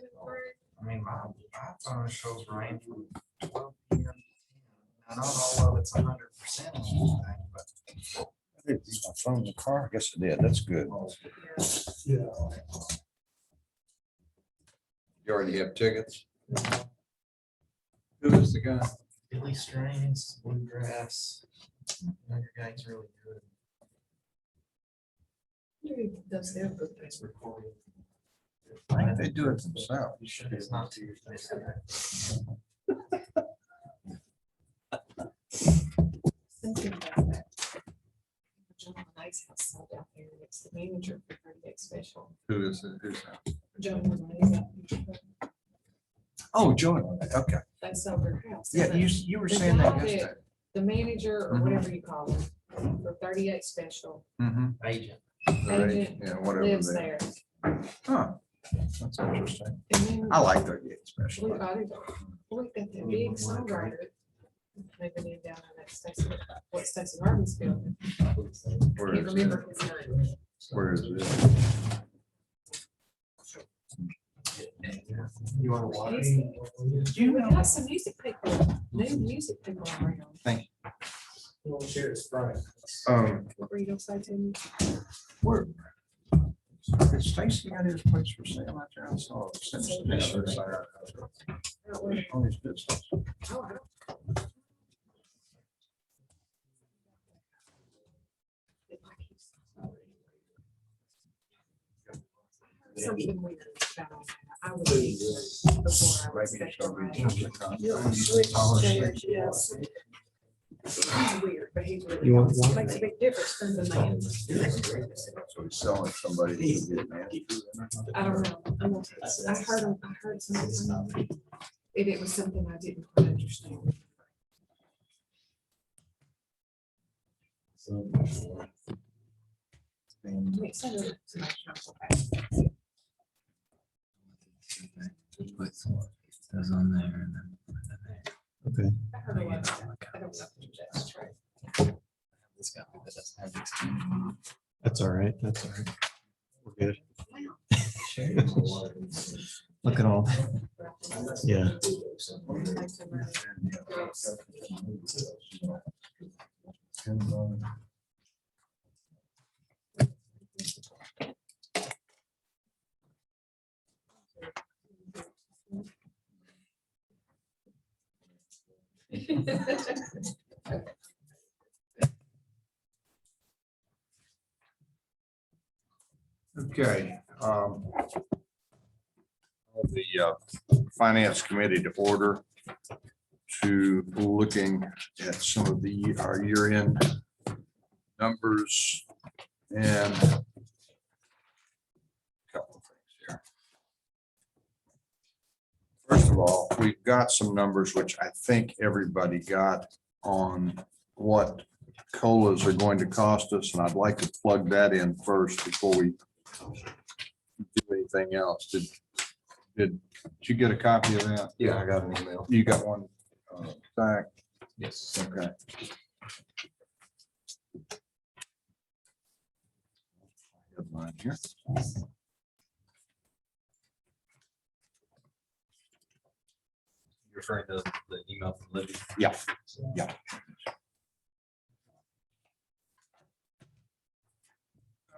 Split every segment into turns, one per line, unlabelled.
I mean, my iPhone shows rain from 12 p.m. Now, not all of it's 100% or anything, but
I didn't leave my phone in the car. I guess I did. That's good.
You already have tickets? Who is the guy?
Billy Strains, Bluegrass. Your guy's really good.
Does their book
It's recorded.
I think they do it themselves.
It's not too.
thinking about that. John Monet's house sold out there. It's the manager for 38 Special.
Who is it? Who's that?
John Monet.
Oh, Joey. Okay.
They sold their house.
Yeah,
And
you were
the
saying that
guy
yesterday.
The manager or
Mhm.
whatever you call him for 38 Special
Mm-hmm.
Agent.
Agent
Yeah, whatever.
lives
they-
there.
Huh. That's interesting.
And then
I like their gate especially.
we got that big songwriter. They've been in down in that Stacy, what Stacy Harvey's building.
Where
Can't
is
remember
it?
his name.
Where is it?
You want to watch?
We got some music people, new music people around.
You want to share his Friday?
What were you gonna say to me?
Where? Did Stacy got his place for sale out there? I saw it. Since the picture side. All his business.
Oh, I don't- Something weird about all that. I was before I was
Maybe it's gonna be
second.
just a contract.
You'll switch chairs, yes. He's weird, but he's really.
You want
nice.
one?
Makes a big difference from the man.
So he's selling somebody. who's a good man.
I don't know. I'm gonna tell you. I heard something. It was something I didn't quite understand. Wait, so there's some extra back.
Those on there and then. Okay.
I heard a lot of that. I don't know if that's true.
This guy that doesn't have this. That's all right. That's all right. We're good. Look at all. Yeah.
Okay. The Finance Committee to order to looking at some of our year-end numbers and a couple of things here. First of all, we've got some numbers which I think everybody got on what COLAs are going to cost us, and I'd like to plug that in first before we do anything else. Did you get a copy of that?
Yeah, I got an email.
You got one, Zach?
Yes.
Okay. Headline here.
You're referring to the email from Libby?
Yeah. Yeah.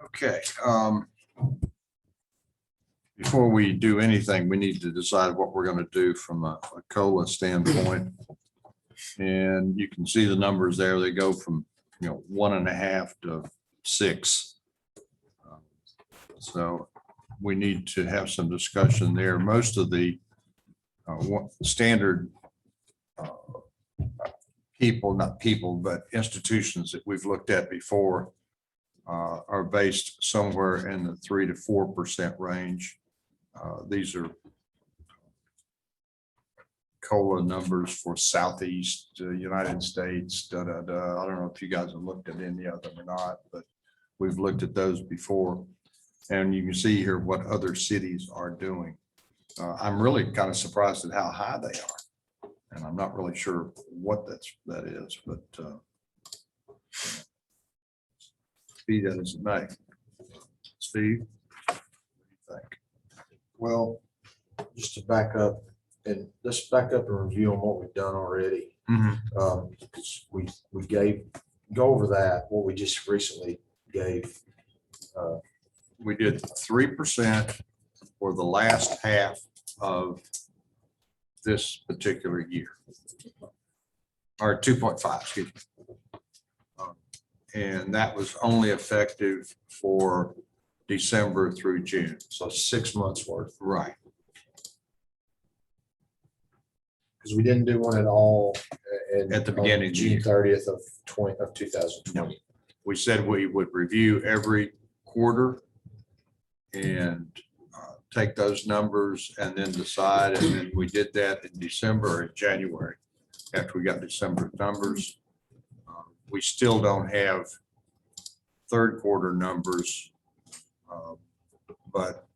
Okay. Before we do anything, we need to decide what we're going to do from a COLA standpoint. And you can see the numbers there. They go from, 1.5 to 6. So we need to have some discussion there. Most of the standard not people, but institutions that we've looked at before are based somewhere in the 3 to 4% range. These are COLA numbers for Southeast United States. I don't know if you guys have looked at any of them or not, but we've looked at those before. And you can see here what other cities are doing. I'm really kind of surprised at how high they are. And I'm not really sure what that is, but be that as it may. Steve, what do you think?
Well,
just to back up, and let's back up and review on what we've done already. Because we go over that, what we just recently gave.
We did 3% for the last half of this particular year. Or 2.5, excuse me. And that was only effective for December through June.
So 6 months worth,
Right.
because we didn't do one at all.
At the beginning of the year.
June 30th of 2020.
We said we would review every quarter and take those numbers and then decide. And then we did that in December or January, after we got December numbers. We still don't have third quarter numbers. But,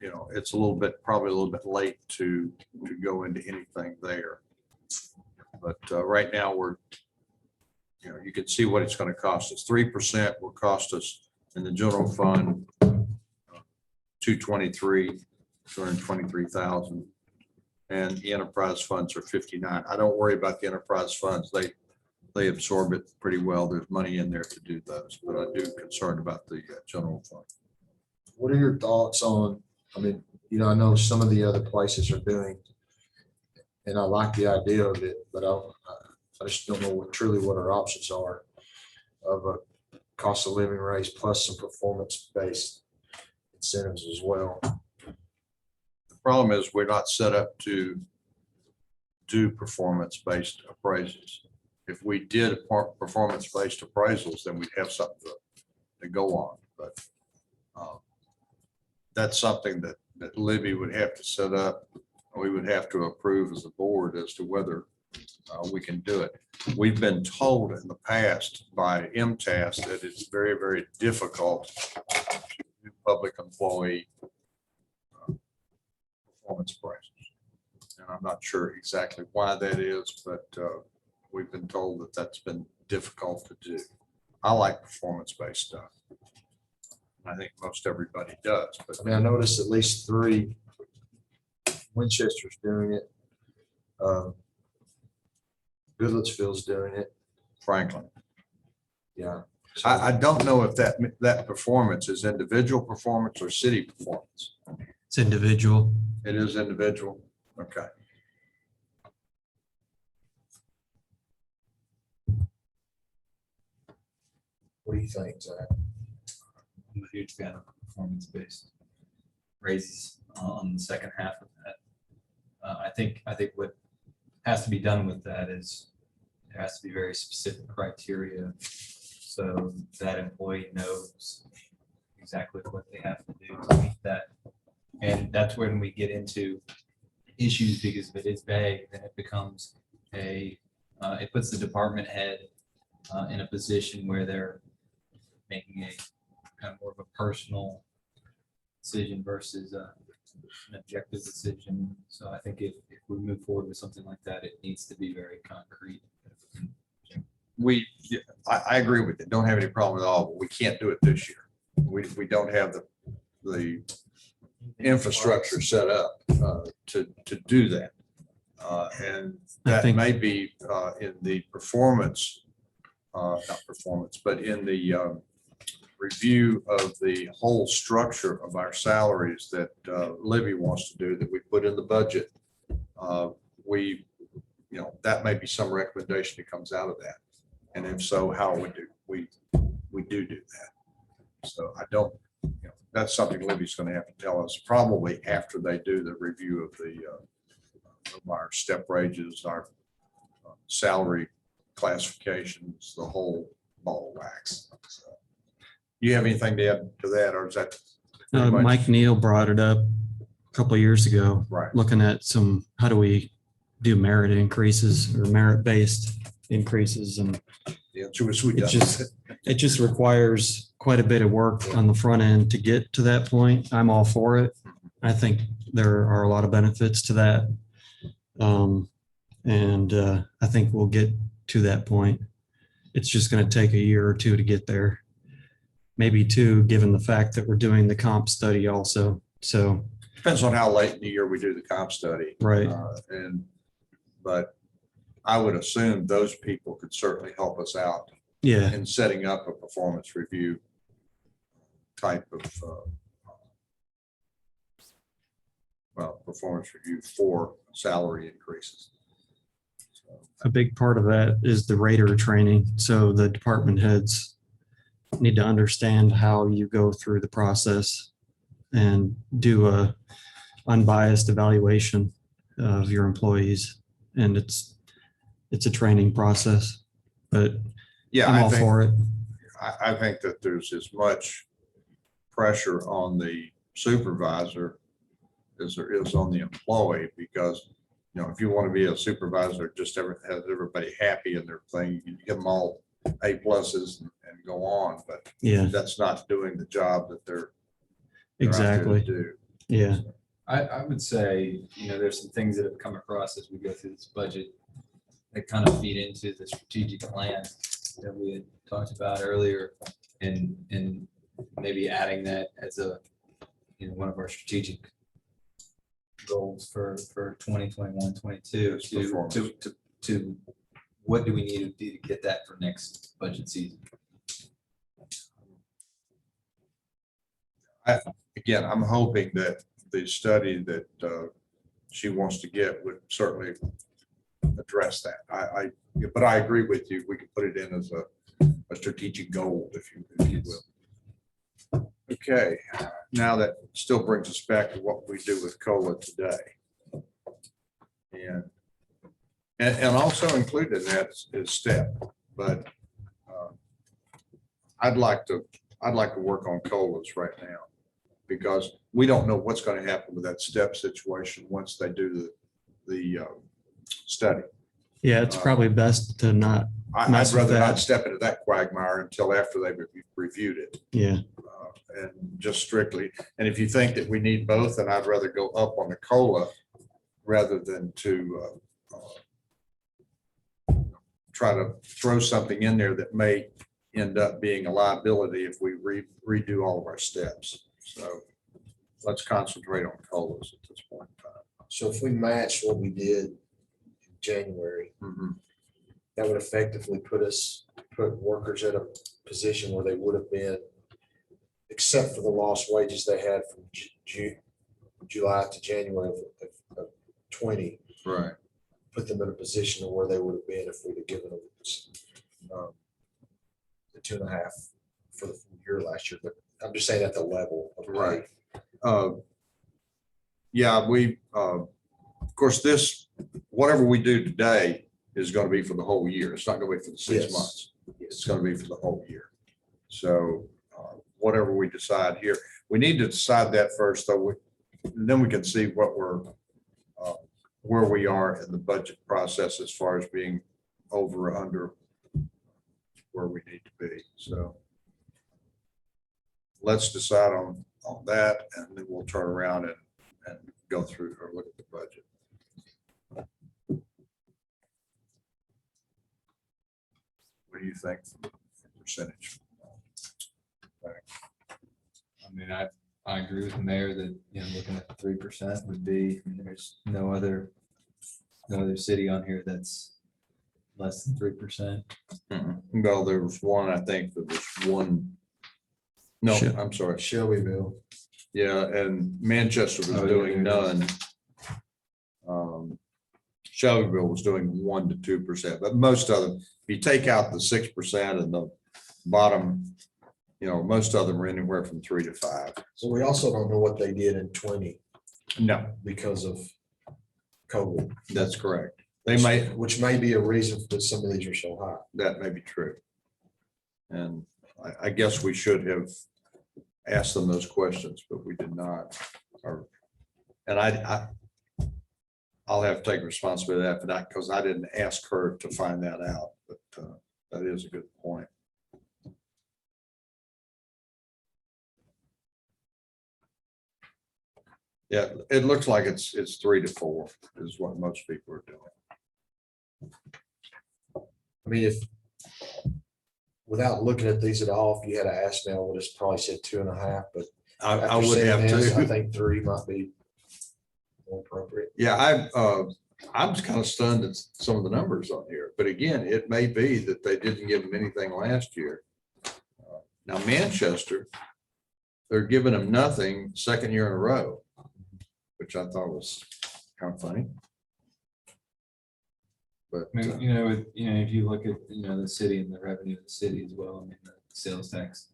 you know, it's probably a little bit late to go into anything there. But right now you can see what it's going to cost us. 3% will cost us in the general fund, 223,000. And the enterprise funds are 59. I don't worry about the enterprise funds. They absorb it pretty well. There's money in there to do those, but I do concerned about the general fund.
What are your thoughts on, I mean, I know some of the other places are doing, and I like the idea of it, but I just don't know what our options are of a cost of living raise plus some performance-based incentives as well.
The problem is we're not set up to do performance-based appraisals. If we did performance-based appraisals, then we'd have something to go on. But that's something that Libby would have to set up. We would have to approve as a board as to whether we can do it. We've been told in the past by MTAS that it's very, very difficult to do public employee performance appraisals. And I'm not sure exactly why that is, but we've been told that that's been difficult to do. I like performance-based stuff. I think most everybody does, but
I mean, I noticed at least 3 Winchester's doing it. Goodlettsville's doing it.
Franklin,
Yeah.
I don't know if that performance is individual performance or city performance.
It's individual.
It is individual. Okay.
What do you think, Zach?
I'm a huge fan of performance-based raises on the second half of that. I think what has to be done with that is there has to be very specific criteria so that employee knows exactly what they have to do to meet that. And that's when we get into issues, because if it is vague, then it becomes it puts the department head in a position where they're making a kind of more of a personal decision versus an objective decision. So I think if we move forward with something like that, it needs to be very concrete.
I agree with it. Don't have any problem at all, but we can't do it this year. We don't have the infrastructure set up to do that. And that
think-
may be in the performance, not performance, but in the review of the whole structure of our salaries that Libby wants to do, that we put in the budget. That may be some recommendation that comes out of that. And if so, how we do that. So I don't, that's something Libby's going to have to tell us probably after they do the review of of our step wages, our salary classifications, the whole ball of wax. So, you have anything to add to that, or is that? pretty much-
Mike Neal brought it up a couple of years ago,
Right.
looking at how do we do merit increases or merit-based increases, and
The answer was we
it just requires quite a bit of work on the front end to get to that point. I'm all for it. I think there are a lot of benefits to that. And I think we'll get to that point. It's just going to take a year or two to get there. Maybe 2, given the fact that we're doing the comp study also. So
Depends on how late in the year we do the comp study.
Right.
But I would assume those people could certainly help us out
Yeah,
in setting up a performance review type of, performance review for salary increases. So,
a big part of that is the rater training. So the department heads need to understand how you go through the process and do a unbiased evaluation of your employees. And it's a training process, but
Yeah,
I'm
I
all
think,
for it.
I think that there's as much pressure on the supervisor as there is on the employee, because, you know, if you want to be a supervisor, just has everybody happy in their thing, you give them all A+s and go on, but
Yeah,
that's not doing the job that they're out there to
exactly.
do.
Yeah,
I would say, there's some things that have come across as we go through this budget that kind of feed into the strategic plan that we had talked about earlier, and maybe adding that as one of our strategic goals for 2021, 22
It's performance.
to what do we need to do to get that for next budget season?
Again, I'm hoping that the study that she wants to get would certainly address that. But I agree with you. We can put it in as a strategic goal, if you will. Okay, now that still brings us back to what we do with COLA today. And also included in that is STEP, but I'd like to work on COLAs right now, because we don't know what's going to happen with that STEP situation once they do the study.
yeah, it's probably best to not,
I'd
Mess with
rather
that.
not step into that quagmire until after they've reviewed it.
yeah,
And just strictly, and if you think that we need both, then I'd rather go up on the COLA rather than to try to throw something in there that may end up being a liability if we redo all of our steps. So let's concentrate on COLAs at this point in time.
So if we match what we did in January, that would effectively put workers at a position where they would have been, except for the lost wages they had from July to January of 20,
Right.
put them in a position of where they would have been if we'd have given them the 2.5 for the full year last year. But I'm just saying at the level of pay.
Right. Yeah, of course, whatever we do today is going to be for the whole year. It's not going to be for the 6
Yes.
months. It's going to be for the whole year. So whatever we decide here, we need to decide that first, though. Then we can see where we are in the budget process as far as being over or under where we need to be. So let's decide on that, and then we'll turn around and go through or look at the budget. What do you think for percentage?
I mean, I agree with the mayor that, looking at 3% would be, there's no other city on here that's less than 3%.
Well, there was one, I think there was one. No,
Sure.
I'm sorry.
Shelbyville.
Yeah, and Manchester was
Oh, yeah,
doing
there it
none. Shelbyville was doing 1 to 2%, but most of them, if you take out the 6% and the bottom, most of them are anywhere from 3 to 5.
So we also don't know what they did in 20
No,
because of COVID.
that's correct. They may,
Which may be a reason that some of these are so high.
that may be true. And I guess we should have asked them those questions, but we did not. And I'll have to take responsibility for that because I didn't ask her to find that out, but that is a good point. Yeah, it looks like it's 3 to 4 is what most people are doing.
I mean, without looking at these at all, if you had to ask now, I would have probably said 2.5, but
I
after
would
seeing
have
this, I
to.
think 3 might be
more appropriate.
Yeah, I'm just kind of stunned at some of the numbers on here, but again, it may be that they didn't give them anything last year. Now Manchester, they're giving them nothing second year in a row, which I thought was kind of funny. But,
I mean, if you look at, the city and the revenue of the city as well, I mean, the sales tax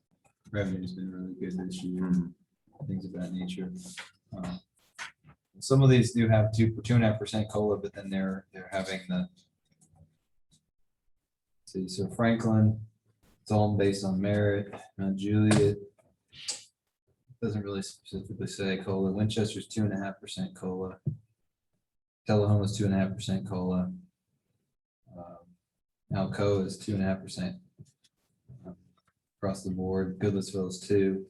revenue has been really good this year, things of that nature. Some of these do have 2.5% COLA, but then they're having see, so Franklin, it's all based on merit. Juliet doesn't really specifically say COLA. Winchester's 2.5% COLA. Tullahoma's 2.5% COLA. Alcoa is 2.5% across the board. Goodlettsville is 2.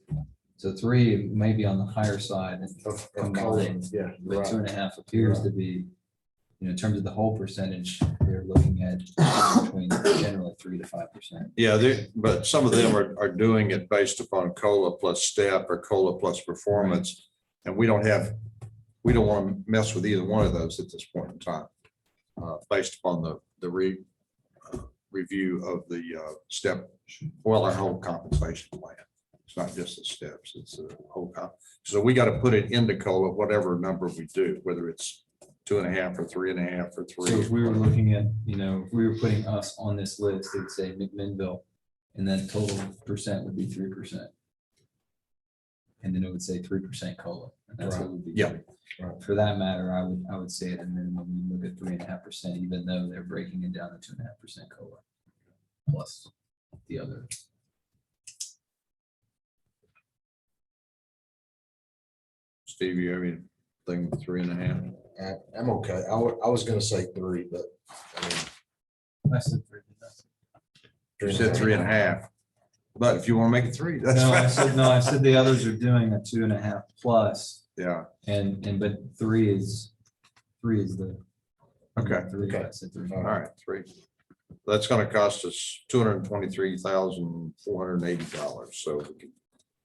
So 3 may be on the higher side
Of
combined,
Yeah.
but
right.
2.5 appears to be, in terms of the whole percentage, they're looking at between generally 3 to 5%.
yeah, but some of them are doing it based upon COLA plus step or COLA plus performance. And we don't want to mess with either one of those at this point in time. Based upon the review of the step, well, our whole compensation plan. It's not just the steps, it's a whole so we got to put it into COLA, whatever number we do, whether it's 2.5 or 3.5 or 3.
So if we were looking at, if we were putting us on this list, it would say McMinnville, and then total percent would be 3%. And then it would say 3% COLA, and that's what would be.
Yeah.
Right. For that matter, I would say at a minimum, we look at 3.5%, even though they're breaking it down to 2.5% COLA. Plus the other.
Steve, you have anything 3.5?
I'm okay. I was gonna say 3, but I mean.
I said 3.
You said 3.5. But if you want to make it 3, that's fine.
I said the others are doing a 2.5 plus,
Yeah,
but 3 is the.
Okay.
3,
Okay.
I said 3.
all right, 3. That's going to cost us $223,480. So we can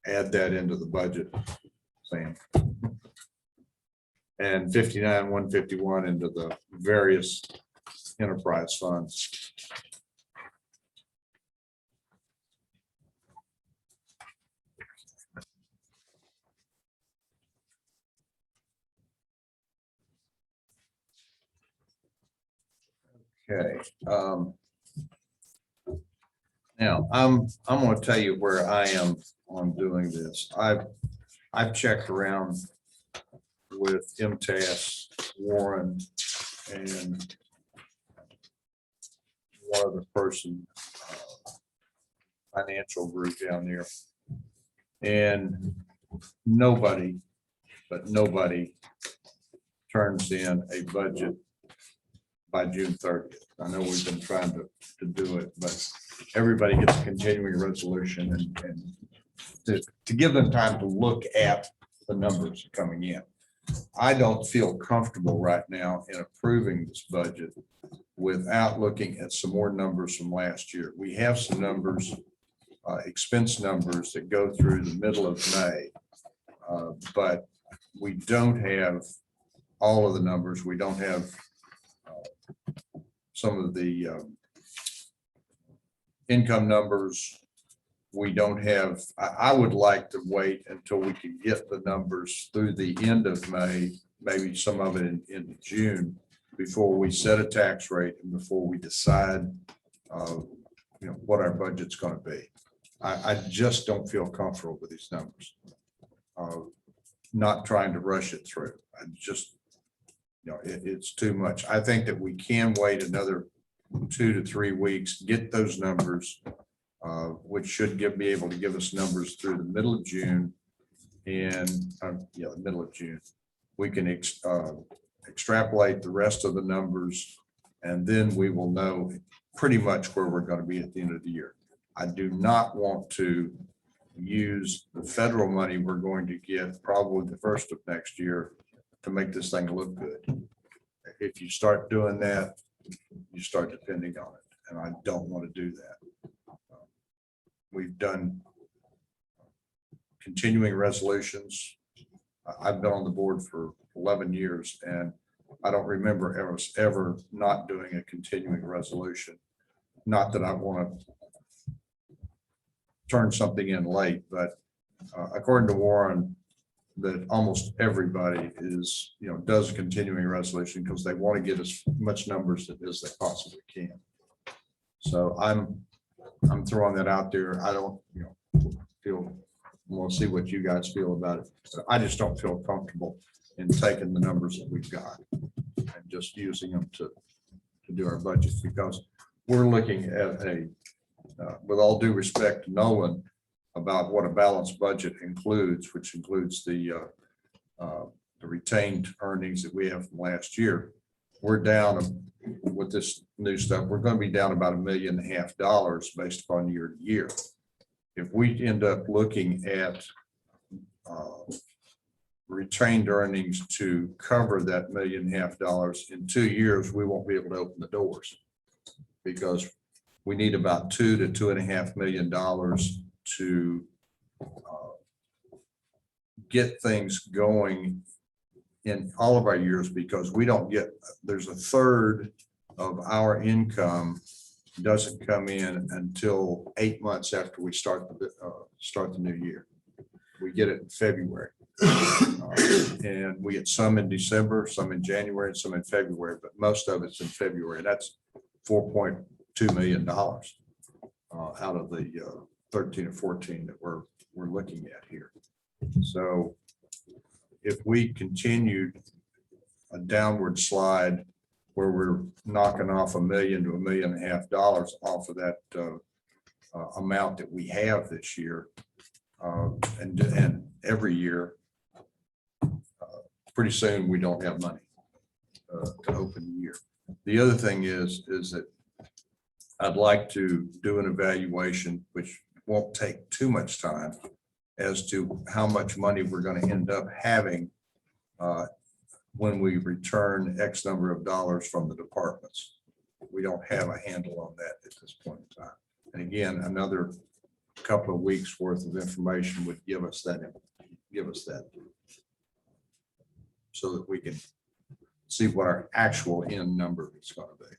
add that into the budget, Sam. And 59,151 into the various enterprise funds. Okay. Now, I'm going to tell you where I am on doing this. I've checked around with MTS, Warren, and one other person, financial group down there. And nobody turns in a budget by June 30th. I know we've been trying to do it, but everybody gets a continuing resolution and to give them time to look at the numbers coming in. I don't feel comfortable right now in approving this budget without looking at some more numbers from last year. We have some numbers, expense numbers that go through the middle of May, but we don't have all of the numbers. We don't have some of the income numbers. We don't have, I would like to wait until we can get the numbers through the end of May, maybe some of it in June, before we set a tax rate and before we decide what our budget's going to be. I just don't feel comfortable with these numbers. Not trying to rush it through. I just, it's too much. I think that we can wait another 2 to 3 weeks, get those numbers, which should be able to give us numbers through the middle of June. And the middle of June, we can extrapolate the rest of the numbers, and then we will know pretty much where we're going to be at the end of the year. I do not want to use the federal money we're going to get probably the first of next year to make this thing look good. If you start doing that, you start depending on it, and I don't want to do that. We've done continuing resolutions. I've been on the board for 11 years and I don't remember ever not doing a continuing resolution. Not that I want to turn something in late, but according to Warren, that almost everybody is, does a continuing resolution because they want to get as much numbers as they possibly can. So I'm throwing that out there. I don't, feel, we'll see what you guys feel about it. But I just don't feel comfortable in taking the numbers that we've got and just using them to do our budget, because we're looking at with all due respect to Nolan, about what a balanced budget includes, which includes the retained earnings that we have from last year. We're down with this new stuff. We're going to be down about $1.5 million based upon year to year. If we end up looking at retained earnings to cover that $1.5 million in 2 years, we won't be able to open the doors, because we need about $2 to $2.5 million to get things going in all of our years, because we don't get, there's a third of our income doesn't come in until 8 months after we start the new year. We get it in February. And we get some in December, some in January, and some in February, but most of it's in February. That's $4.2 million out of the 13 or 14 that we're looking at here. So if we continued a downward slide where we're knocking off $1 million to $1.5 million off of that amount that we have this year, and every year, pretty soon we don't have money to open the year. The other thing is that I'd like to do an evaluation, which won't take too much time, as to how much money we're going to end up having when we return X number of dollars from the departments. We don't have a handle on that at this point in time. And again, another couple of weeks worth of information would give us that, so that we can see what our actual end number is going to be.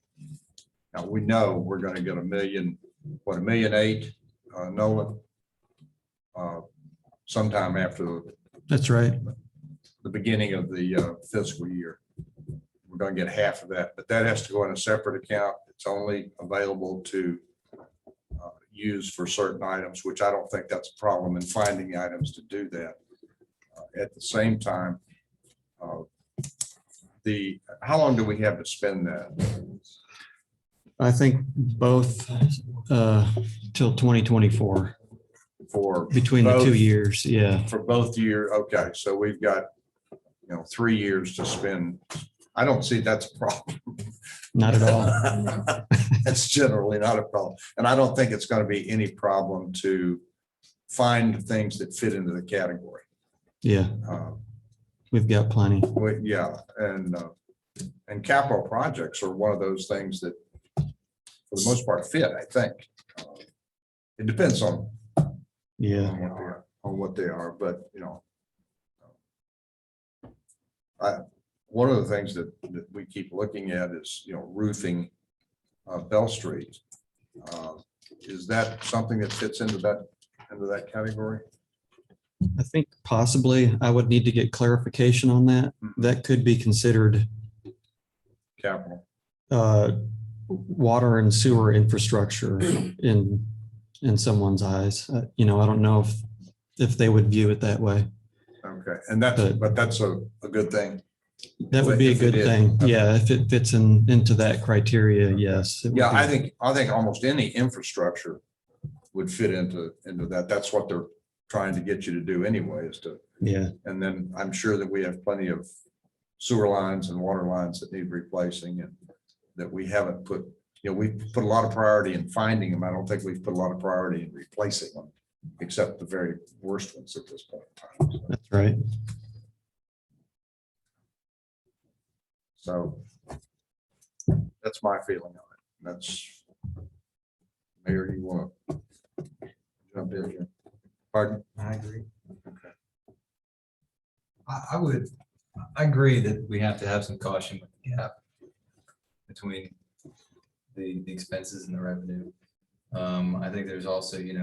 Now, we know we're going to get $1 million, $1.8 million, Nolan, sometime after
That's right.
the beginning of the fiscal year. We're going to get half of that, but that has to go in a separate account. It's only available to use for certain items, which I don't think that's a problem in finding items to do that. At the same time, how long do we have to spend that?
I think both till 2024,
For
between the
both-
2 years. Yeah.
For both years, okay, so we've got, 3 years to spend. I don't see that's a problem.
Not at all.
That's generally not a problem. And I don't think it's going to be any problem to find things that fit into the category.
Yeah. We've got plenty.
Yeah, and capital projects are one of those things that, for the most part, fit, I think. It depends on
Yeah.
what they are, but, one of the things that we keep looking at is, roofing Bell Street. Is that something that fits into that category?
I think possibly I would need to get clarification on that. That could be considered
Capital.
water and sewer infrastructure in someone's eyes. I don't know if they would view it that way.
Okay, and but that's a good thing.
That would be a
If it
good
is.
thing. Yeah, if it fits into that criteria, yes. it would
Yeah,
be.
I think almost any infrastructure would fit into that. That's what they're trying to get you to do anyway, is to,
Yeah,
and then I'm sure that we have plenty of sewer lines and water lines that need replacing, and that we haven't put, we've put a lot of priority in finding them. I don't think we've put a lot of priority in replacing them, except the very worst ones at this point in time.
that's right.
So that's my feeling on it. That's, Mayor, you want to jump in here? Pardon?
I agree.
Okay.
I agree that we have to have some caution with the gap between the expenses and the revenue. I think there's also, we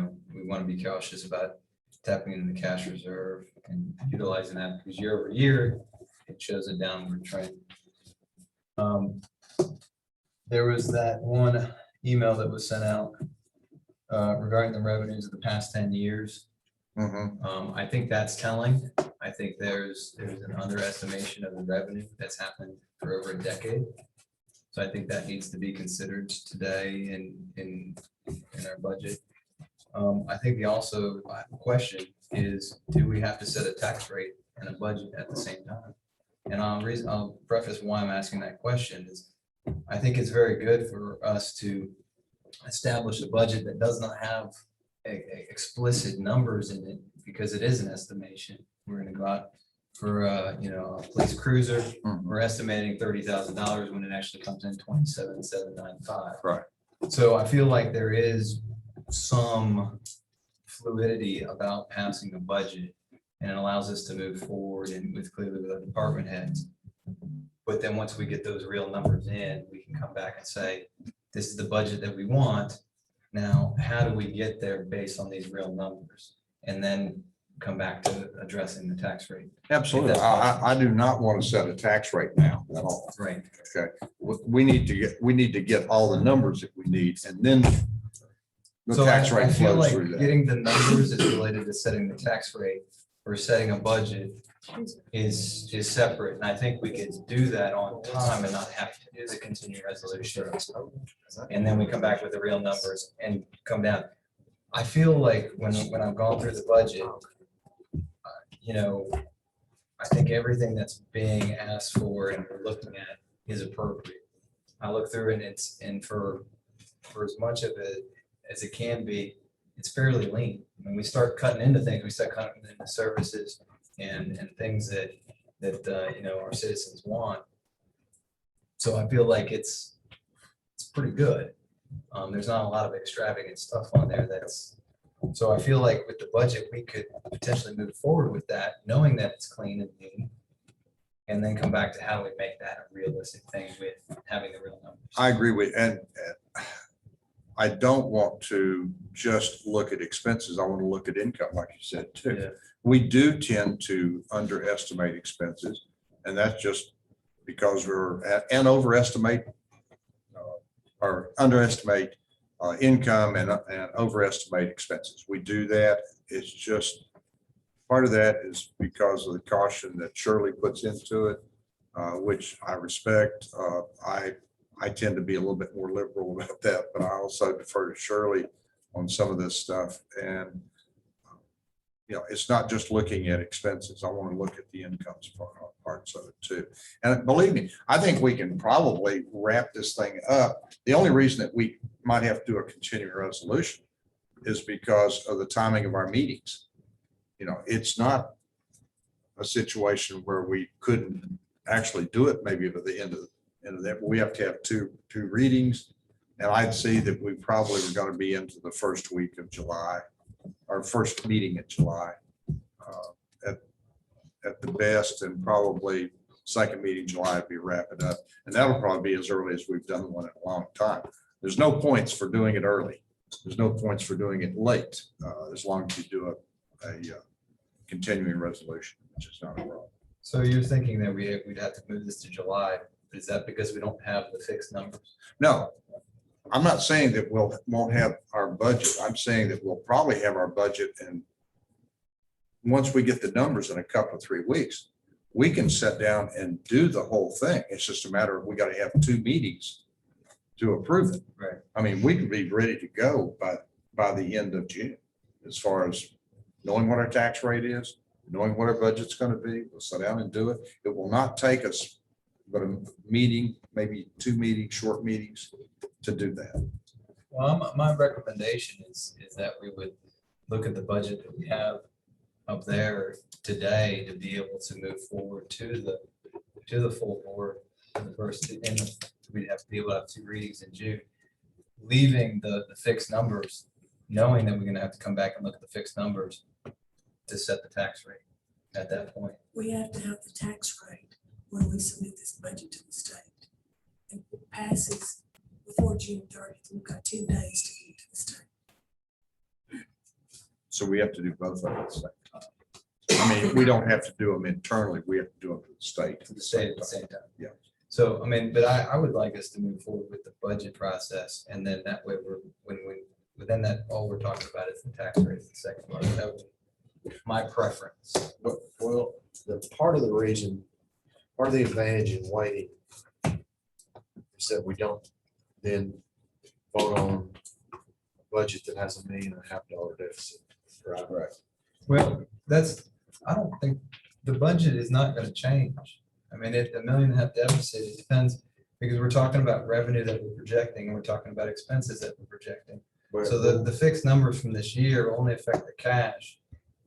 want to be cautious about tapping into the cash reserve and utilizing that because year over year, it shows a downward trend. There was that one email that was sent out regarding the revenues of the past 10 years. I think that's telling. I think there's an underestimation of the revenue that's happened for over a decade. So I think that needs to be considered today in our budget. I think the also question is, do we have to set a tax rate and a budget at the same time? And I'll preface why I'm asking that question is, I think it's very good for us to establish a budget that does not have explicit numbers in it, because it is an estimation. We're gonna go out for a police cruiser. We're estimating $30,000 when it actually comes in 27,795.
Right.
So I feel like there is some fluidity about passing a budget, and it allows us to move forward and clearly with our department heads. But then once we get those real numbers in, we can come back and say, this is the budget that we want. Now, how do we get there based on these real numbers? And then come back to addressing the tax rate.
Absolutely. I do not want to set a tax rate now at all.
Right.
Okay. We need to get all the numbers that we need, and then the
So
tax
I
rate
feel
flows
like
through that.
getting the numbers is related to setting the tax rate or setting a budget is separate. And I think we could do that on time and not have to do the continuing resolution. And then we come back with the real numbers and come down. I feel like when I've gone through the budget, I think everything that's being asked for and we're looking at is appropriate. I look through and for as much of it as it can be, it's fairly lean. When we start cutting into things, we start cutting into services and things that our citizens want. So I feel like it's pretty good. There's not a lot of extravagant stuff on there so I feel like with the budget, we could potentially move forward with that, knowing that it's clean and neat. And then come back to how we make that a realistic thing with having the real numbers.
I agree with, and I don't want to just look at expenses. I want to look at income, like you said, too.
Yeah.
We do tend to underestimate expenses, and that's just because and overestimate or underestimate income and overestimate expenses. We do that. It's just part of that is because of the caution that Shirley puts into it, which I respect. I tend to be a little bit more liberal about that, but I also defer to Shirley on some of this stuff. And it's not just looking at expenses. I want to look at the incomes parts of it too. And believe me, I think we can probably wrap this thing up. The only reason that we might have to do a continuing resolution is because of the timing of our meetings. It's not a situation where we couldn't actually do it maybe at the end of that. We have to have two readings. And I'd see that we probably were going to be into the first week of July, our first meeting in July at the best, and probably second meeting in July would be wrapping up. And that'll probably be as early as we've done one in a long time. There's no points for doing it early. There's no points for doing it late, as long as you do a continuing resolution, which is not a problem.
So you're thinking that we'd have to move this to July. Is that because we don't have the fixed numbers?
No, I'm not saying that won't have our budget. I'm saying that we'll probably have our budget, and once we get the numbers in a couple of 3 weeks, we can sit down and do the whole thing. It's just a matter of, we got to have 2 meetings to approve it.
Right.
I mean, we can be ready to go by the end of June, as far as knowing what our tax rate is, knowing what our budget's going to be. We'll sit down and do it. It will not take us but a meeting, maybe 2 meetings, short meetings to do that.
Well, my recommendation is that we would look at the budget that we have up there today to be able to move forward to the full board in the first, and we'd have to be able to have 2 readings in June, leaving the fixed numbers, knowing that we're gonna have to come back and look at the fixed numbers to set the tax rate. at that point.
We have to have the tax rate when we submit this budget to the state. If it passes before June 30th, we've got 10 days to get it to the state.
So we have to do both of them at the same time. I mean, we don't have to do them internally, we have to do them to the state.
To the state at the same time.
Yeah.
So, I mean, but I would like us to move forward with the budget process, and then that way within that, all we're talking about is the tax rate, the second part. That would be my preference.
Well, the part of the reason, part of the advantage in waiting is that we don't then vote on a budget that has $1.5 million deficit. Right.
Well, I don't think, the budget is not gonna change. I mean, if the $1.5 million deficit, it depends, because we're talking about revenue that we're projecting, and we're talking about expenses that we're projecting. So the fixed numbers from this year only affect the cash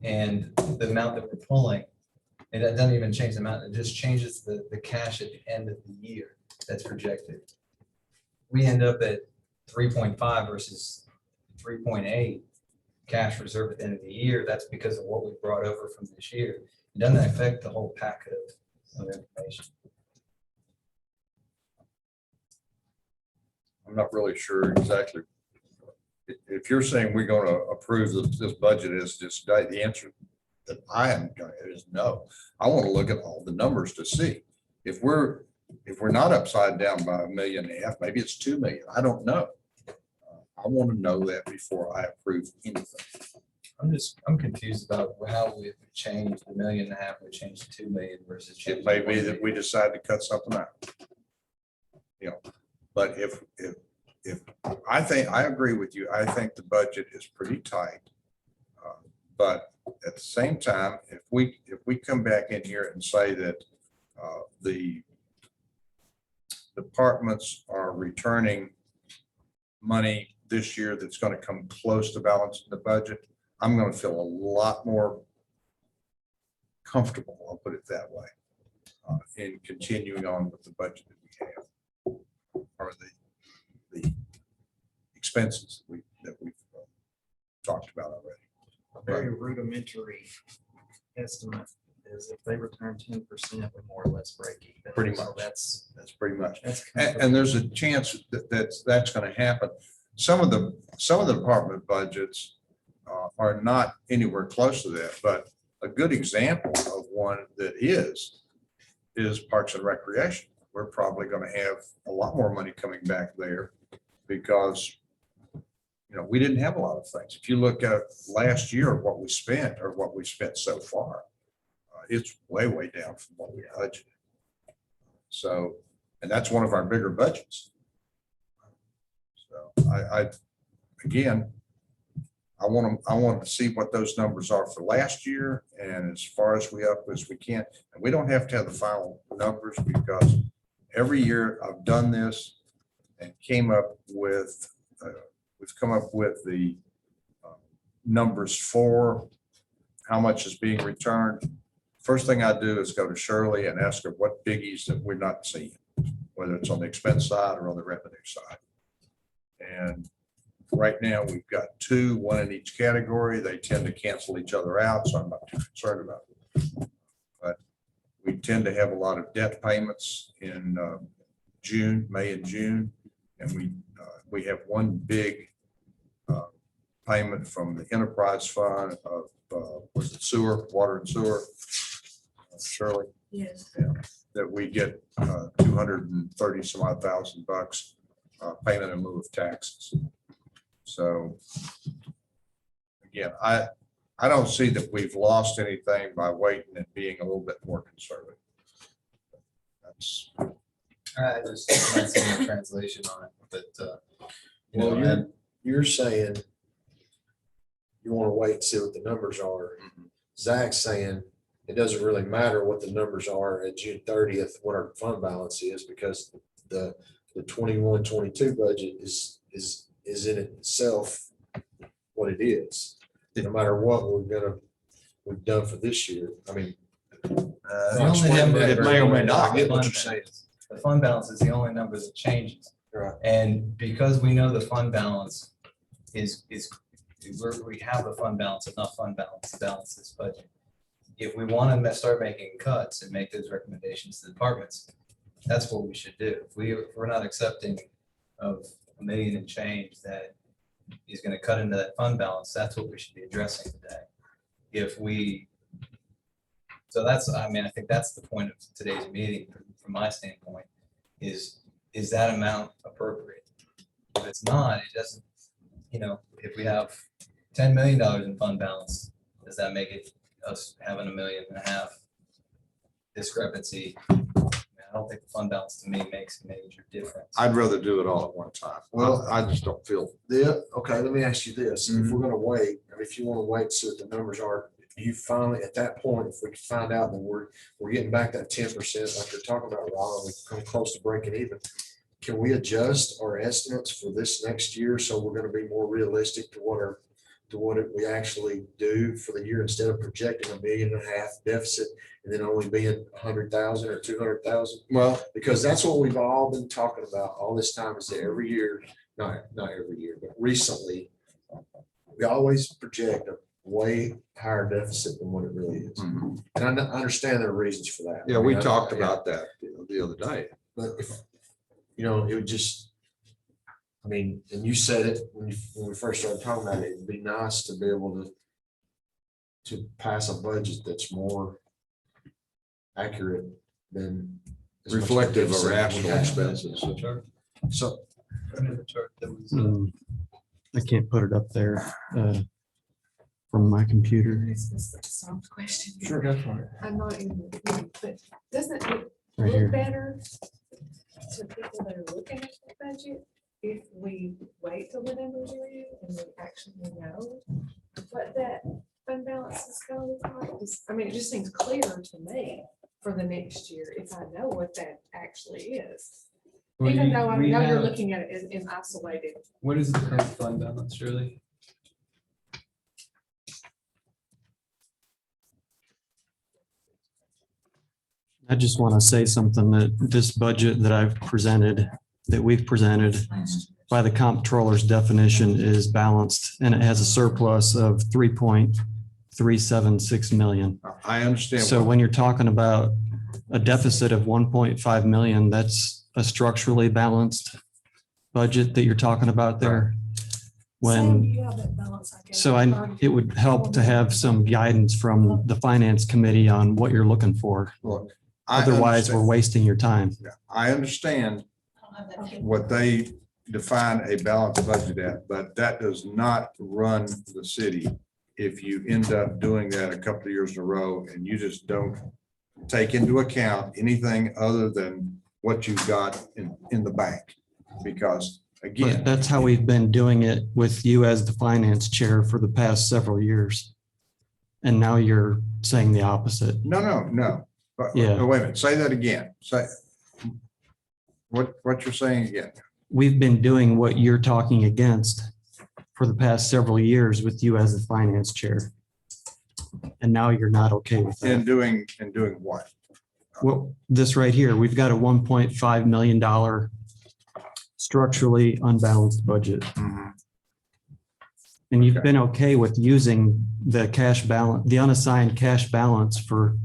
and the amount that we're pulling. And that doesn't even change the amount, it just changes the cash at the end of the year that's projected. We end up at 3.5 versus 3.8 cash reserve at the end of the year. That's because of what we brought over from this year. It doesn't affect the whole packet of information.
I'm not really sure exactly. If you're saying we're gonna approve this budget as this day, the answer that I am going is no. I want to look at all the numbers to see. If we're not upside down by $1.5 million, maybe it's 2 million, I don't know. I want to know that before I approve anything.
I'm confused about how we've changed the $1.5 million, we changed to 2 million versus.
It may be that we decide to cut something out. You know, but if I think, I agree with you, I think the budget is pretty tight. But at the same time, if we come back in here and say that the departments are returning money this year that's going to come close to balancing the budget, I'm going to feel a lot more comfortable, I'll put it that way, in continuing on with the budget that we have, or the expenses that we've talked about already.
A very rudimentary estimate is if they return 10%, we more or less break even.
Pretty
So
much.
That's
Pretty much.
kind of-
And there's a chance that that's going to happen. Some of the department budgets are not anywhere close to that, but a good example of one that is Parks and Recreation. We're probably going to have a lot more money coming back there because, you know, we didn't have a lot of things. If you look at last year, what we spent or what we spent so far, it's way down from what we budgeted. So, and that's one of our bigger budgets. So again, I want to see what those numbers are for last year and as far as we up as we can. And we don't have to have the final numbers because every year I've done this and came up with, we've come up with the numbers for how much is being returned. First thing I do is go to Shirley and ask her what biggies that we're not seeing, whether it's on the expense side or on the revenue side. And right now we've got 2, 1 in each category. They tend to cancel each other out, so I'm not too concerned about it. But we tend to have a lot of debt payments in May and June. And we have one big payment from the enterprise fund of, was it water and sewer? Shirley,
Yes.
that we get 230 some odd thousand bucks payment in lieu of taxes. So again, I don't see that we've lost anything by waiting and being a little bit more conservative. That's,
I just might see the translation on it, but
Well, you're saying you want to wait and see what the numbers are. Zach's saying it doesn't really matter what the numbers are at June 30th, what our fund balance is, because the 21-22 budget is in itself what it is. No matter what we've done for this year. I mean,
The only number
it
that
may or may
changes
not. I
is
get what
the
you're
fund
saying.
balance. The fund balance is the only number that changes.
Right.
And because we know the fund balance we have the fund balance, if not fund balance, balance this budget. if we want to start making cuts and make those recommendations to the departments, that's what we should do. If we're not accepting of $1 million and change that he's going to cut into that fund balance, that's what we should be addressing today. So that's, I mean, I think that's the point of today's meeting from my standpoint, is that amount appropriate? If it's not, it doesn't, if we have $10 million in fund balance, does that make it us having $1.5 million discrepancy? I don't think the fund balance to me makes a major difference.
I'd rather do it all at one time.
Well,
I just don't feel.
Okay, let me ask you this. If we're gonna wait, and if you wanna wait, and see what the numbers are, you finally, at that point, if we can find out that we're getting back that 10% like you're talking about, Ron, we come close to breaking even. Can we adjust our estimates for this next year? So we're gonna be more realistic to what we actually do for the year, instead of projecting $1.5 million deficit and then only being 100,000 or 200,000.
Well,
Because that's what we've all been talking about all this time, is that every year, not every year, but recently, we always project a way higher deficit than what it really is. And I understand there are reasons for that.
yeah,
I
we
mean,
talked
yeah.
about that the other day.
But if, it would just, I mean, and you said it when we first started talking about it, it'd be nice to be able to pass a budget that's more accurate than as much
Reflective of
deficit
our
as we
actual
have.
expenses.
So,
I can't put it up there from my computer
This is a soft question.
sure, go for it.
I'm not in the mood, but doesn't it
right
look
here.
better to people that are looking at the budget if we wait till the numbers are in and we actually know what that fund balance is gonna look like? I mean, it just seems clearer to me for the next year if I know what that actually is. Even though I know you're looking at it in isolated.
What is the current fund balance, Shirley?
I just want to say something, that this budget that we've presented by the comptroller's definition is balanced, and it has a surplus of 3.376 million.
I understand.
So when you're talking about a deficit of 1.5 million, that's a structurally balanced budget that you're talking about there.
Sam, do
When,
you have that balance? I gave
so
you?
it would help to have some guidance from the finance committee on what you're looking for.
Look, I
Otherwise, we're
understand.
wasting your time.
Yeah, I understand
Okay.
what they define a balanced budget at, but that does not run the city. If you end up doing that a couple of years in a row and you just don't take into account anything other than what you've got in the bank. Because
But
again,
that's how we've been doing it with you as the finance chair for the past several years. And now you're saying the opposite.
no. But
Yeah.
wait a minute, say that again. Say what you're saying again.
We've been doing what you're talking against for the past several years with you as the finance chair. And now you're not okay with
And
that.
doing what?
Well, this right here, we've got a $1.5 million structurally unbalanced budget. And you've been okay with using the cash balance, the unassigned cash balance for,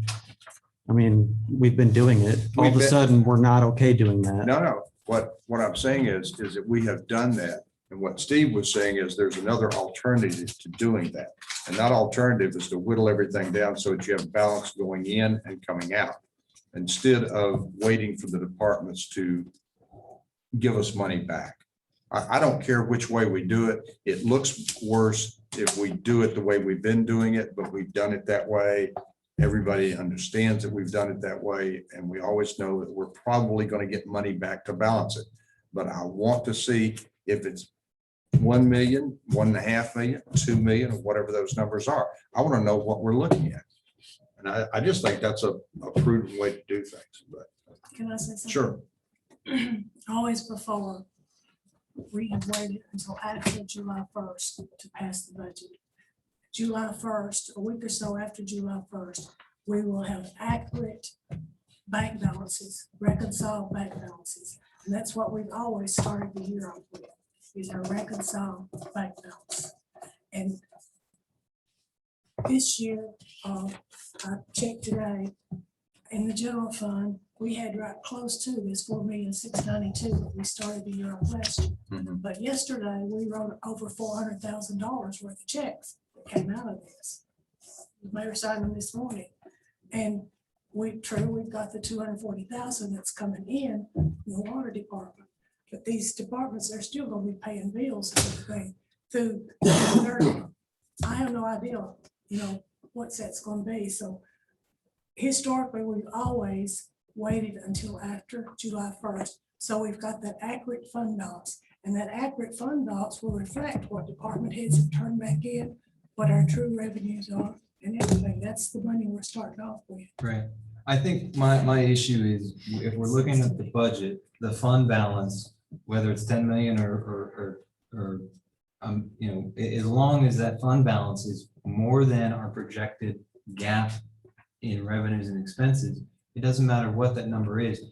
I mean, we've been doing it. All of a
We've been-
sudden, we're not okay doing that.
No. What I'm saying is that we have done that. And what Steve was saying is there's another alternative to doing that. And that alternative is to whittle everything down so that you have balance going in and coming out, instead of waiting for the departments to give us money back. I don't care which way we do it. It looks worse if we do it the way we've been doing it, but we've done it that way. Everybody understands that we've done it that way, and we always know that we're probably going to get money back to balance it. But I want to see if it's 1 million, 1.5 million, 2 million, or whatever those numbers are. I want to know what we're looking at. And I just think that's a prudent way to do things, but
Can I say something?
sure.
Always before, we have waited until after July 1st to pass the budget. July 1st, a week or so after July 1st, we will have accurate bank balances, reconciled bank balances. And that's what we've always started the year off with, is our reconciled bank balance. And This year, I checked today, in the general fund, we had right close to this 4,692,000 that we started the year off last year.
Mhm.
But yesterday, we wrote over $400,000 worth of checks that came out of this. The mayor signed them this morning. And we've got the 240,000 that's coming in the water department. But these departments are still gonna be paying bills and everything through 30. I have no idea, what that's gonna be. So historically, we've always waited until after July 1st. So we've got that accurate fund balance, and that accurate fund balance will reflect what department heads have turned back in, what our true revenues are, and everything. That's the money we're starting off with.
Right. I think my issue is if we're looking at the budget, the fund balance, whether it's 10 million or as long as that fund balance is more than our projected gap in revenues and expenses, it doesn't matter what that number is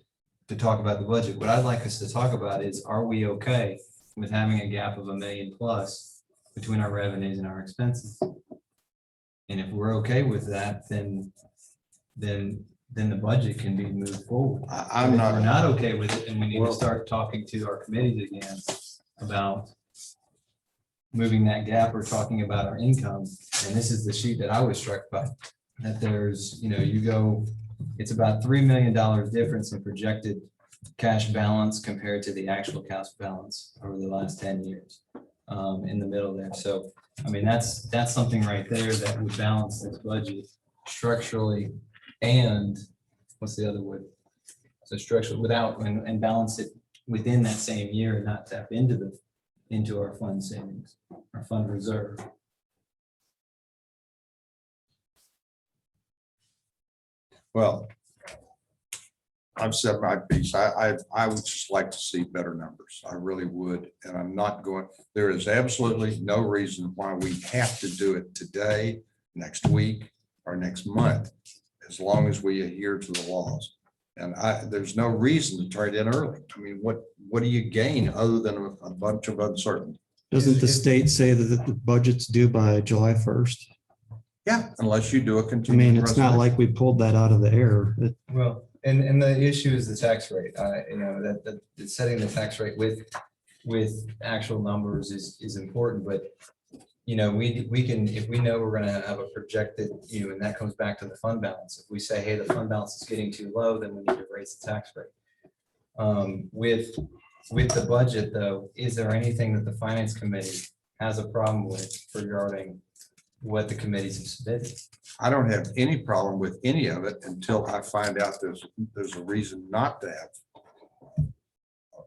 to talk about the budget. What I'd like us to talk about is, are we okay with having a gap of $1 million plus between our revenues and our expenses? And if we're okay with that, then the budget can be moved forward.
I'm
If
not.
we're not okay with it, and we need
Well-
to start talking to our committees again about moving that gap or talking about our income. And this is the sheet that I was struck by, that there's, it's about $3 million difference in projected cash balance compared to the actual cash balance over the last 10 years in the middle there. So, I mean, that's something right there that would balance this budget structurally and what's the other word? So structurally without and balance it within that same year and not tap into our fund savings, our fund reserve.
Well, I've said my piece. I would just like to see better numbers. I really would. And I'm not going, there is absolutely no reason why we have to do it today, next week, or next month, as long as we adhere to the laws. And there's no reason to turn it in early. I mean, what do you gain other than a bunch of uncertainty?
Doesn't the state say that the budget's due by July 1st?
Yeah, unless you do a
I
continuing
mean, it's not
resolution.
like we pulled that out of the air.
Well, and the issue is the tax rate. That setting the tax rate with actual numbers is important, but we can, if we know we're gonna have a projected, and that comes back to the fund balance. If we say, hey, the fund balance is getting too low, then we need to raise the tax rate. With the budget though, is there anything that the finance committee has a problem with regarding what the committees have submitted?
I don't have any problem with any of it until I find out there's a reason not to have,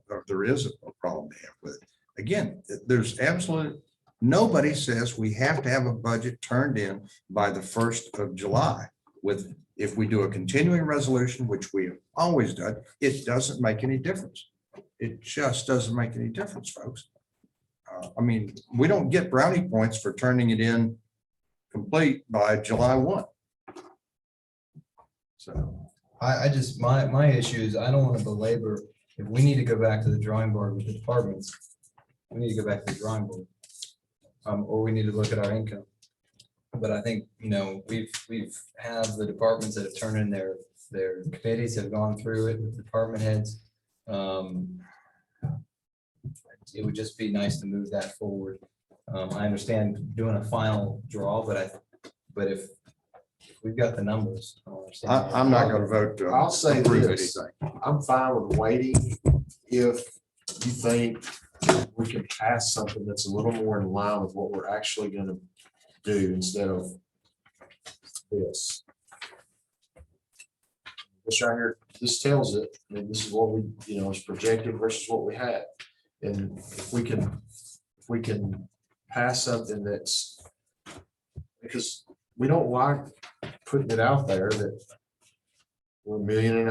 or there is a problem to have with it. Again, there's absolutely, nobody says we have to have a budget turned in by the 1st of July. If we do a continuing resolution, which we have always done, it doesn't make any difference. It just doesn't make any difference, folks. I mean, we don't get brownie points for turning it in complete by July 1. So
I just, my issue is I don't want to belabor, if we need to go back to the drawing board with the departments, we need to go back to the drawing board. Or we need to look at our income. But I think, we've have the departments that have turned in their committees have gone through it with department heads. It would just be nice to move that forward. I understand doing a final draw, but if we've got the numbers. I don't understand.
I'm not going to vote to
I'll say
approve
this.
anything.
I'm fine with waiting if you think we can pass something that's a little more in line with what we're actually gonna do instead of this. This right here, this tells it, I mean, this is what we, is projected versus what we had. And if we can pass something that's, because we don't like putting it out there that we're $1.5 million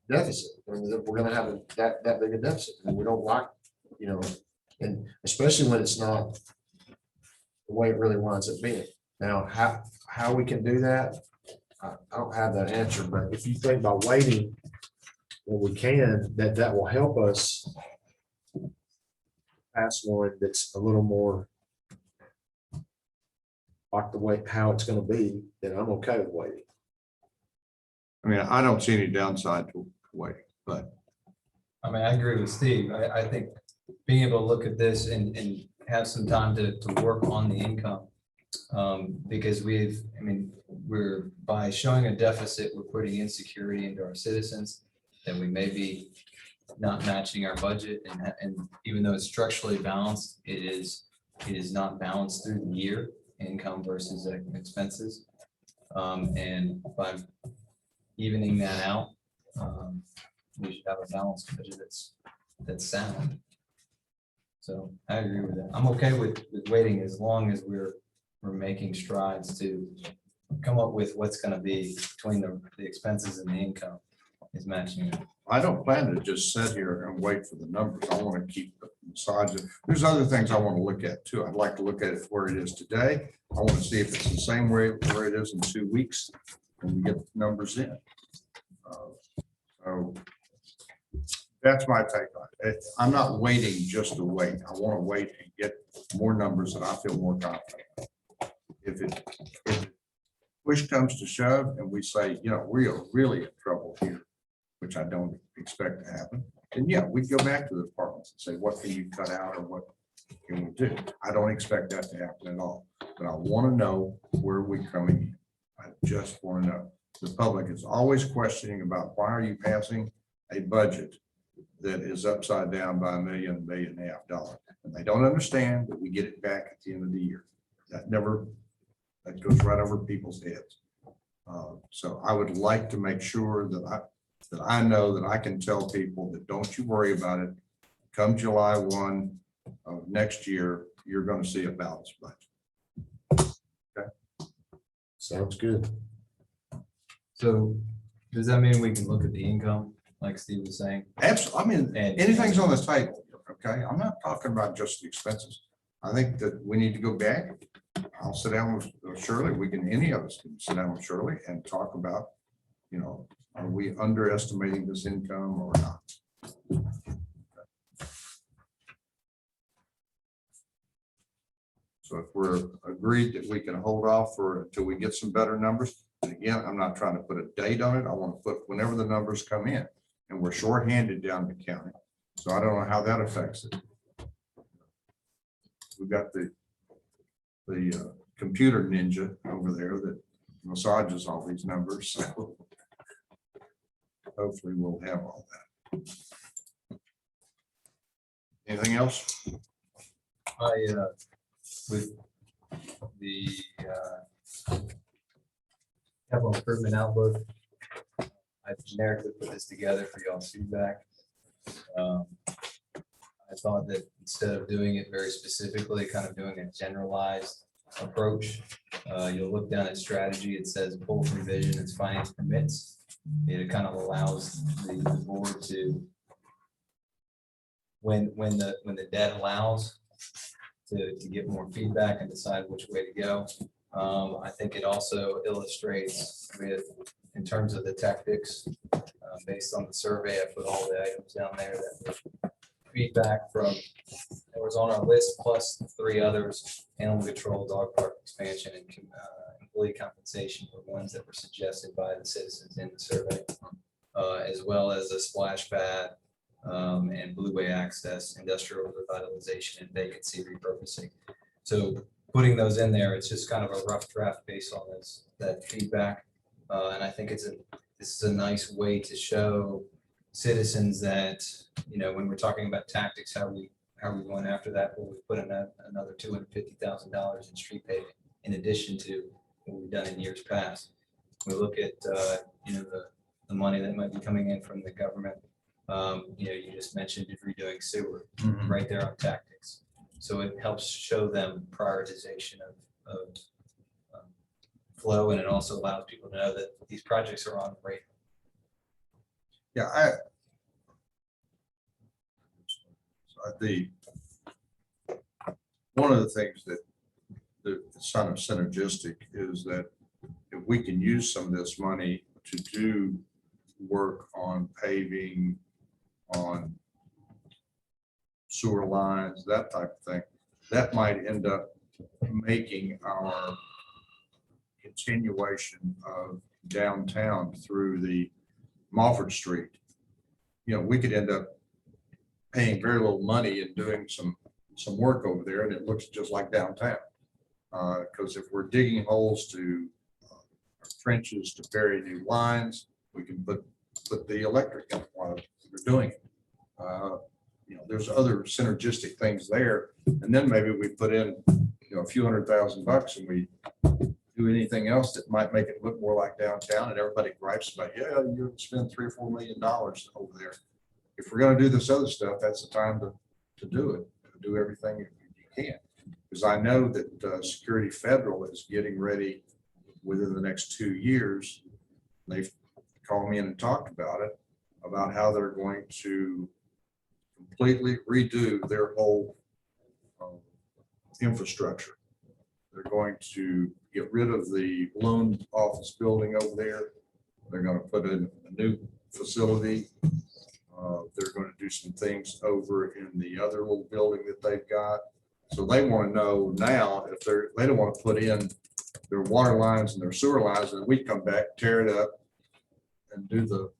deficit, and that we're gonna have that big a deficit, and we don't like, and especially when it's not the way it really winds up being. Now, how we can do that, I don't have that answer, but if you think by waiting when we can, that will help us pass one that's a little more like the way, how it's gonna be, then I'm okay with waiting.
I mean, I don't see any downside to waiting, but
I mean, I agree with Steve. I think being able to look at this and have some time to work on the income. Because we're, by showing a deficit, we're putting insecurity into our citizens, that we may be not matching our budget, and even though it's structurally balanced, it is not balanced through the year, income versus expenses. And by evening that out, we should have a balanced budget that's sound. So I agree with that. I'm okay with waiting as long as we're making strides to come up with what's gonna be between the expenses and the income is matching it.
I don't plan to just sit here and wait for the numbers. I want to keep the sides of, there's other things I want to look at too. I'd like to look at it where it is today. I want to see if it's the same way where it is in 2 weeks when we get the numbers in. So that's my take on it. I'm not waiting just to wait. I want to wait and get more numbers that I feel more confident. If push comes to shove and we say, you know, we are really in trouble here, which I don't expect to happen, then yeah, we go back to the departments and say, what can you cut out or what can we do? I don't expect that to happen at all, but I want to know where we're coming in. I just want to know. The public is always questioning about why are you passing a budget that is upside down by $1.5 million. And they don't understand that we get it back at the end of the year. That goes right over people's heads. So I would like to make sure that I know that I can tell people that don't you worry about it. Come July 1 of next year, you're going to see a balanced budget. Okay.
Sounds good.
So does that mean we can look at the income, like Steve was saying?
Absolutely. I mean,
And-
anything's on this table. Okay. I'm not talking about just the expenses. I think that we need to go back. I'll sit down with Shirley. Any of us can sit down with Shirley and talk about, you know, are we underestimating this income or not? So if we're agreed that we can hold off until we get some better numbers, and again, I'm not trying to put a date on it. I want to put whenever the numbers come in, and we're shorthanded down the county. So I don't know how that affects it. We've got the computer ninja over there that massages all these numbers. So hopefully we'll have all that. Anything else?
With the capital improvement outlook, I generically put this together for y'all's feedback. I thought that instead of doing it very specifically, kind of doing a generalized approach, you'll look down at strategy. It says both revision as finance permits. It kind of allows the board to, when the debt allows, to get more feedback and decide which way to go. I think it also illustrates in terms of the tactics, based on the survey, I put all the items down there that were feedback from, that was on our list, plus 3 others: animal control, dog park expansion, and employee compensation were ones that were suggested by the citizens in the survey, as well as a splash pad, and Blueway access, industrial revitalization, and vacancy repurposing. So putting those in there, it's just kind of a rough draft based on that feedback. And I think this is a nice way to show citizens that, you know, when we're talking about tactics, how we went after that, well, we put in another $250,000 in street paving in addition to what we've done in years past. We look at, you know, the money that might be coming in from the government. You know, you just mentioned redoing sewer right there on tactics. So it helps show them prioritization of flow, and it also allows people to know that these projects are on the radar.
Yeah, one of the things that it's kind of synergistic is that if we can use some of this money to do work on paving, on sewer lines, that type of thing, that might end up making our continuation of downtown through the Mofford Street, we could end up paying very little money and doing some work over there, and it looks just like downtown. Because if we're digging holes to our trenches to bury new lines, we can put the electric in while we're doing it. There's other synergistic things there, and then maybe we put in a few $100,000 and we do anything else that might make it look more like downtown, and everybody gripes about, yeah, you spend $3 or $4 million over there. If we're going to do this other stuff, that's the time to do it, to do everything you can. Because I know that Security Federal is getting ready within the next 2 years. They've called me in and talked about it, about how they're going to completely redo their whole infrastructure. They're going to get rid of the loan office building over there. They're going to put in a new facility. They're going to do some things over in the other little building that they've got. So they want to know now if they don't want to put in their water lines and their sewer lines, and we come back, tear it up, and do the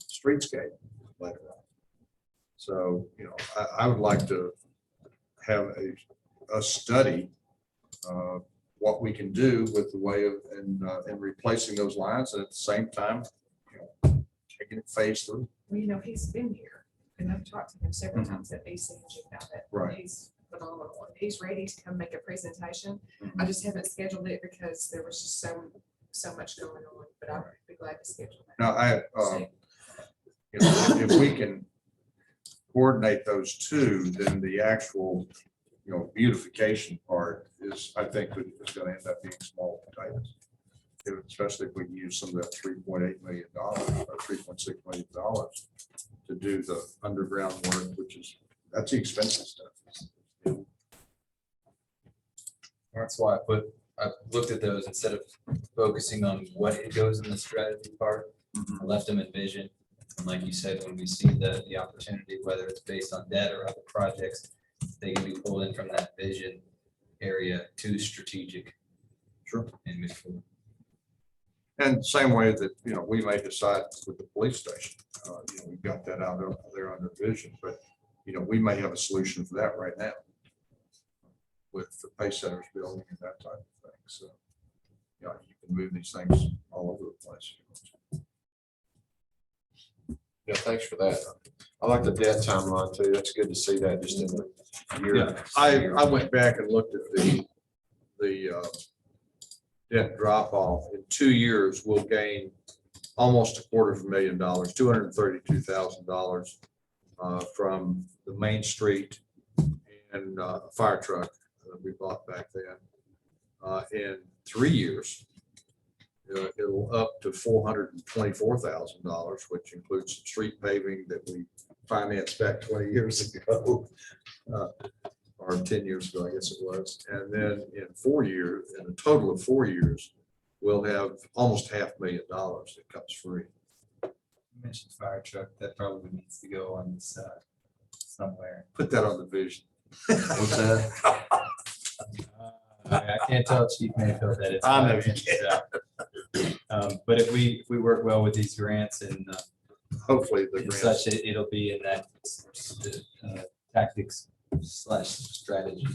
streetscape later on. So I would like to have a study what we can do with the way of and replacing those lines, and at the same time taking it phase through.
Well, he's been here, and I've talked to him several times at ACG about it.
Right.
He's phenomenal, and he's ready to come make a presentation. I just haven't scheduled it because there was just so much going on, but I'd be glad to schedule that.
Now, if we can coordinate those two, then the actual beautification part is, I think, is going to end up being small potatoes. Especially if we can use some of that $3.8 million or $3.6 million to do the underground work, that's the expensive stuff.
That's why I looked at those instead of focusing on what it goes in the strategy part. I left them in vision. And like you said, when we see the opportunity, whether it's based on debt or other projects, they can be pulled in from that vision area to strategic.
Sure.
And move forward.
And same way that, we may decide with the police station, we've got that out there under vision, but, we may have a solution for that right now with the Pace Centers building and that type of thing. So, you can move these things all over the place.
Yeah, thanks for that. I like the debt timeline too. That's good to see that just in the year.
Yeah, I went back and looked at the debt drop off. In 2 years, we'll gain almost $250,000, $232,000 from the Main Street and fire truck that we bought back then. In 3 years, it'll up to $424,000, which includes some street paving that we financed back 20 years ago. Or 10 years ago, I guess it was. And then in 4 years, in a total of 4 years, we'll have almost $500,000 that comes free.
You mentioned fire truck, that probably needs to go on this somewhere.
Put that on the vision.
What's that?
I can't tell Chief Mayfield that it's.
I know you
But if we work well with these grants and
Hopefully the grants.
such, it'll be in that tactics / strategy.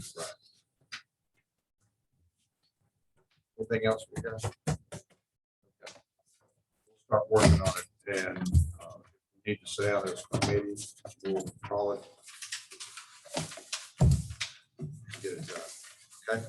Anything else we got? Okay. We'll start working on it, and we need to sit down as a committee. We'll call it. Get it done. Okay.